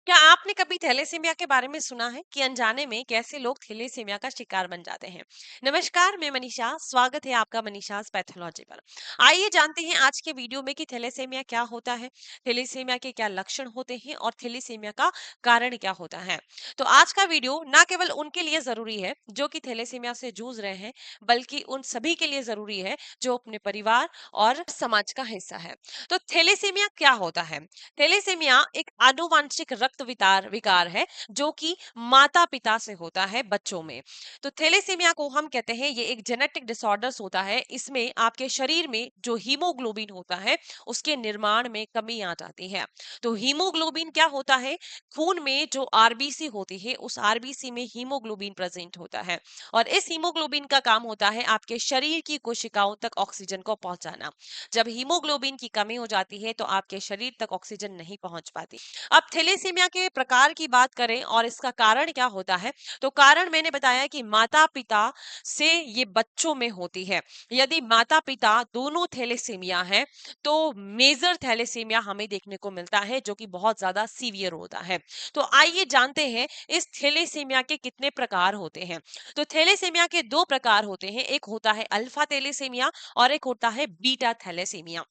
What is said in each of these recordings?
क्या आपने कभी थैलेसीमिया के बारे में सुना है कि अनजाने में कैसे लोग थैलेसीमिया का शिकार बन जाते हैं? नमस्कार, मैं मनीषा। स्वागत है आपका मनीषास पैथोलॉजी पर। आइए जानते हैं आज के वीडियो में कि थैलेसीमिया क्या होता है, थैलेसीमिया के क्या लक्षण होते हैं और थैलेसीमिया का कारण क्या होता है। तो आज का वीडियो ना केवल उनके लिए जरूरी है जो कि थैलेसीमिया से जूझ रहे हैं, बल्कि उन सभी के लिए जरूरी है जो अपने परिवार और समाज का हिस्सा है। तो थैलेसीमिया क्या होता है? थैलेसीमिया एक आनुवांशिक रक्त विकार विकार है जो कि माता पिता से होता है बच्चों में। तो थैलेसीमिया को हम कहते हैं ये एक जेनेटिक डिसऑर्डर्स होता है। इसमें आपके शरीर में जो हीमोग्लोबिन होता है उसके निर्माण में कमी आ जाती है। तो हीमोग्लोबिन क्या होता है? खून में जो आरबीसी होती है उस आरबीसी में हीमोग्लोबिन प्रेजेंट होता है और इस हीमोग्लोबिन का काम होता है आपके शरीर की कोशिकाओं तक ऑक्सीजन को पहुंचाना। जब हीमोग्लोबिन की कमी हो जाती है तो आपके शरीर तक ऑक्सीजन नहीं पहुंच पाती। अब थैलेसीमिया के प्रकार की बात करें और इसका कारण क्या होता है, तो कारण मैंने बताया कि माता पिता से ये बच्चों में होती है। यदि माता पिता दोनों थैलेसीमिया है तो मेजर थैलेसीमिया हमें देखने को मिलता है जो कि बहुत ज्यादा सीवियर होता है। तो आइए जानते हैं इस थैलेसीमिया के कितने प्रकार होते हैं। तो थैलेसीमिया के दो प्रकार होते हैं, एक होता है अल्फा थैलेसीमिया और एक होता है बीटा थैलेसीमिया।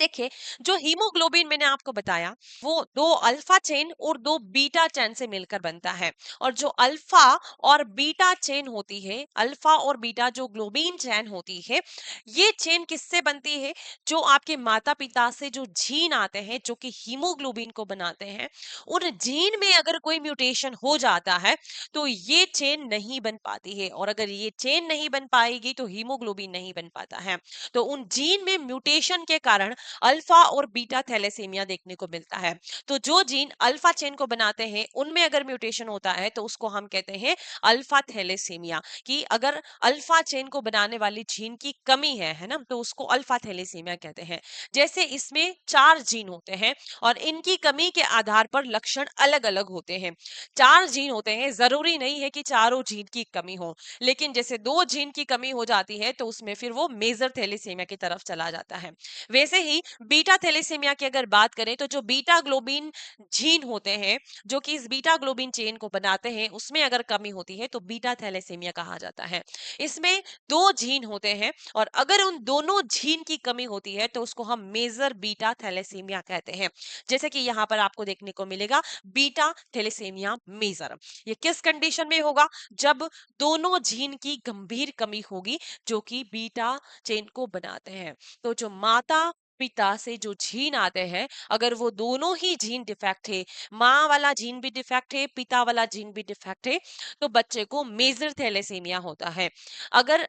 देखिए, जो हीमोग्लोबिन मैंने आपको बताया वो दो अल्फा चेन और दो बीटा चेन से मिलकर बनता है। और जो अल्फा और बीटा चेन होती है, अल्फा और बीटा जो ग्लोबिन चेन होती है, ये चेन किससे बनती है? जो आपके माता पिता से जो जीन आते हैं जो कि हीमोग्लोबिन को बनाते हैं, उन जीन में अगर कोई म्यूटेशन हो जाता है तो ये चेन नहीं बन पाती है। और अगर ये चेन नहीं बन पाएगी तो हीमोग्लोबिन नहीं बन पाता है। तो उन जीन में म्यूटेशन के कारण अल्फा और बीटा थैलेसीमिया देखने को मिलता है। तो जो जीन अल्फा चेन को बनाते हैं उनमें अगर म्यूटेशन होता है तो उसको हम कहते हैं अल्फा थैलेसीमिया। कि अगर अल्फा चेन को बनाने वाली जीन की कमी है ना, तो उसको अल्फा थैलेसीमिया कहते हैं। जैसे इसमें 4 जीन होते हैं और इनकी कमी के आधार पर लक्षण अलग अलग होते हैं। 4 जीन होते हैं, जरूरी नहीं है कि चारों जीन की कमी हो, लेकिन जैसे 2 जीन की कमी हो जाती है तो उसमें फिर वो मेजर थैलेसीमिया की तरफ चला जाता है। वैसे ही बीटा थैलेसीमिया की अगर बात करें तो जो बीटा ग्लोबिन जीन होते हैं जो कि इस बीटा ग्लोबिन चेन को बनाते हैं उसमें अगर कमी होती है तो बीटा थैलेसीमिया कहा जाता है। इसमें 2 जीन होते हैं और अगर उन दोनों जीन की कमी होती है तो उसको हम मेजर बीटा थैलेसीमिया कहते हैं। जैसे कि यहाँ पर आपको देखने को मिलेगा बीटा थैलेसीमिया मेजर। ये किस कंडीशन में होगा? जब दोनों जीन की गंभीर कमी होगी जो कि बीटा चेन को बनाते हैं। तो जो माता पिता से जो जीन आते हैं, अगर वो दोनों ही जीन डिफेक्ट है, माँ वाला जीन भी डिफेक्ट है, पिता वाला जीन भी डिफेक्ट है, तो बच्चे को मेजर थैलेसीमिया होता है। अगर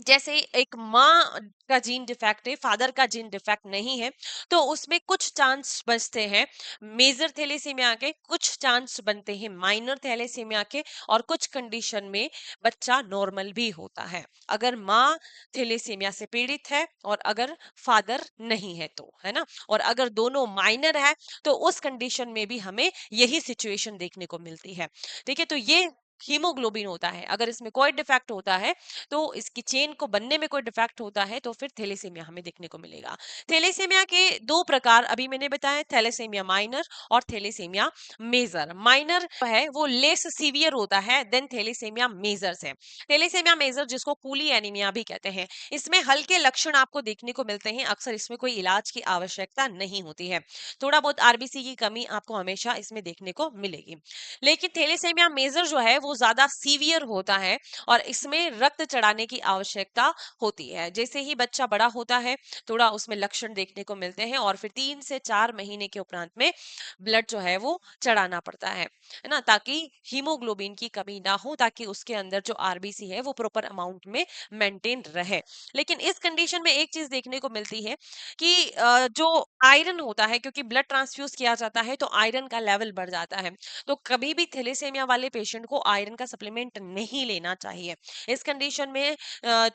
जैसे एक माँ का जीन डिफेक्ट है, फादर का जीन डिफेक्ट नहीं है, तो उसमें कुछ चांस बचते हैं मेजर थैलेसीमिया के, कुछ चांस बनते हैं माइनर थैलेसीमिया के, और कुछ कंडीशन में बच्चा नॉर्मल भी होता है अगर माँ थैलेसीमिया से पीड़ित है और अगर फादर नहीं है तो, है ना। और अगर दोनों माइनर है तो उस कंडीशन में भी हमें यही सिचुएशन देखने को मिलती है। ठीक है, तो ये हीमोग्लोबिन होता है। अगर इसमें कोई डिफेक्ट होता है तो इसकी चेन को बनने में कोई डिफेक्ट होता है तो फिर थैलेसीमिया हमें देखने को मिलेगा। थैलेसीमिया के दो प्रकार अभी मैंने बताया, थैलेसीमिया माइनर और थैलेसीमिया मेजर। माइनर है वो लेस सीवियर होता है देन थैलेसीमिया मेजर से। थैलेसीमिया मेजर जिसको कूली एनीमिया भी कहते हैं, इसमें हल्के लक्षण आपको देखने को मिलते हैं, अक्सर इसमें कोई इलाज की आवश्यकता नहीं होती है। थोड़ा बहुत आरबीसी की कमी आपको हमेशा इसमें देखने को मिलेगी। लेकिन थैलेसीमिया मेजर जो है वो ज्यादा सीवियर होता है और इसमें रक्त चढ़ाने की आवश्यकता होती है। जैसे ही बच्चा बड़ा होता है थोड़ा उसमें लक्षण देखने को मिलते हैं और फिर 3 से 4 महीने के उपरांत में ब्लड जो है वो चढ़ाना पड़ता है ना, ताकि हीमोग्लोबिन की कमी ना हो, ताकि उसके अंदर जो आरबीसी है वो प्रॉपर अमाउंट में मेंटेन रहे। लेकिन इस कंडीशन में एक चीज देखने को मिलती है कि जो आयरन होता है, क्योंकि ब्लड ट्रांसफ्यूज किया जाता है तो आयरन का लेवल बढ़ जाता है। तो कभी भी थैलेसीमिया वाले पेशेंट को आयरन का सप्लीमेंट नहीं लेना चाहिए। इस कंडीशन में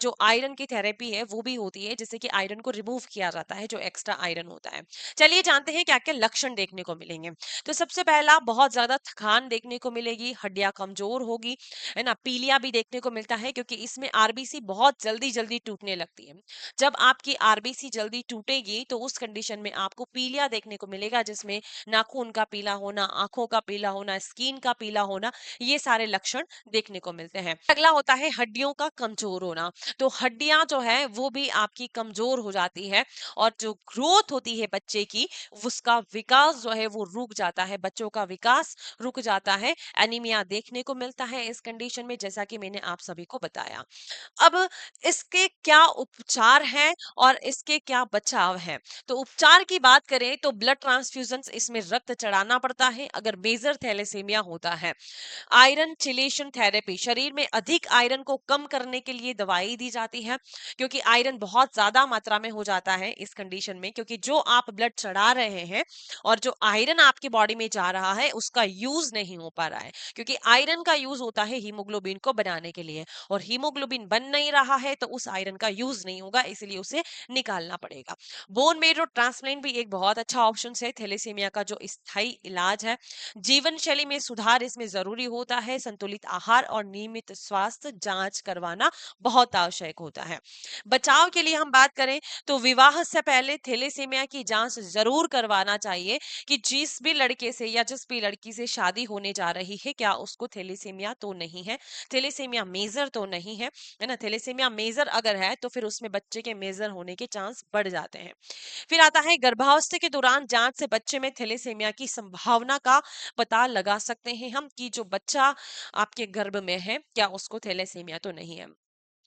जो आयरन की थेरेपी है वो भी होती है, जिससे कि आयरन को रिमूव किया जाता है, जो एक्स्ट्रा आयरन होता है। चलिए जानते हैं क्या क्या लक्षण देखने को मिलेंगे। तो सबसे पहला, बहुत ज्यादा थकान देखने को मिलेगी, हड्डियां कमजोर होगी, है ना। पीलिया भी देखने को मिलता है, क्योंकि इसमें आरबीसी बहुत जल्दी जल्दी टूटने लगती है। जब आपकी आरबीसी जल्दी टूटेगी तो उस कंडीशन में आपको पीलिया देखने को मिलेगा, जिसमें नाखून का पीला होना, आंखों का पीला होना, स्किन का पीला होना, ये सारे लक्षण देखने को मिलते हैं। अगला होता है हड्डियों का कमजोर होना। तो हड्डियां जो है वो भी आपकी कमजोर हो जाती है, और जो ग्रोथ होती है बच्चे की, उसका विकास जो है वो रुक जाता है, बच्चों का विकास रुक जाता है। एनीमिया देखने को मिलता है इस कंडीशन में, जैसा कि मैंने आप सभी को बताया। अब इसके क्या उपचार हैं और इसके क्या बचाव हैं? तो उपचार की बात करें तो ब्लड ट्रांसफ्यूजन, इसमें रक्त चढ़ाना पड़ता है अगर मेजर थैलेसीमिया होता है। आयरन चिलेशन थेरेपी, शरीर में अधिक आयरन को कम करने के लिए दवाई दी जाती है, क्योंकि आयरन बहुत ज्यादा मात्रा में हो जाता है इस कंडीशन में, क्योंकि जो आप ब्लड चढ़ा रहे हैं और जो आयरन आपकी बॉडी में जा रहा है उसका यूज नहीं हो पा रहा है, क्योंकि आयरन का यूज होता है हीमोग्लोबिन को बनाने के लिए, और हीमोग्लोबिन बन नहीं रहा है तो उस आयरन का यूज नहीं होगा, इसलिए उसे निकालना पड़ेगा। बोन मेरो ट्रांसप्लांट भी एक बहुत अच्छा ऑप्शन है थैलेसीमिया का जो स्थायी इलाज है। जीवन शैली में सुधार इसमें जरूरी होता है, संतुलित आहार और नियमित स्वास्थ्य जांच करवाना बहुत आवश्यक होता है। बचाव के लिए हम बात करें तो विवाह से पहले थैलेसीमिया की जांच जरूर करवाना चाहिए, कि जिस भी लड़के से या जिस भी लड़की से शादी होने जा रही है, क्या उसको थैलेसीमिया तो नहीं है, थैलेसीमिया मेजर तो नहीं है ना। थैलेसीमिया मेजर अगर है तो फिर उसमें बच्चे के मेजर होने के चांस बढ़ जाते हैं। फिर आता है गर्भावस्था के दौरान जांच से बच्चे में थैलेसीमिया की संभावना का पता लगा सकते हैं हम, कि जो बच्चा आपके गर्भ में है क्या उसको थैलेसीमिया तो नहीं है।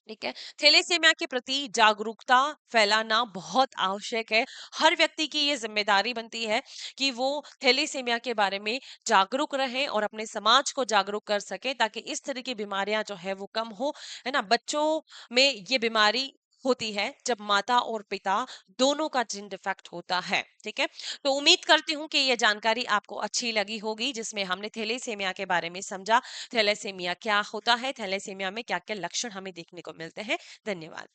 ठीक है। थैलेसीमिया के प्रति जागरूकता फैलाना बहुत आवश्यक है। हर व्यक्ति की ये जिम्मेदारी बनती है कि वो थैलेसीमिया के बारे में जागरूक रहे और अपने समाज को जागरूक कर सके, ताकि इस तरह की बीमारियां जो है वो कम हो, है ना। बच्चों में ये बीमारी होती है जब माता और पिता दोनों का जीन डिफेक्ट होता है। ठीक है। तो उम्मीद करती हूँ कि ये जानकारी आपको अच्छी लगी होगी, जिसमें हमने थैलेसीमिया के बारे में समझा, थैलेसीमिया क्या होता है, थैलेसीमिया में क्या क्या लक्षण हमें देखने को मिलते हैं। धन्यवाद।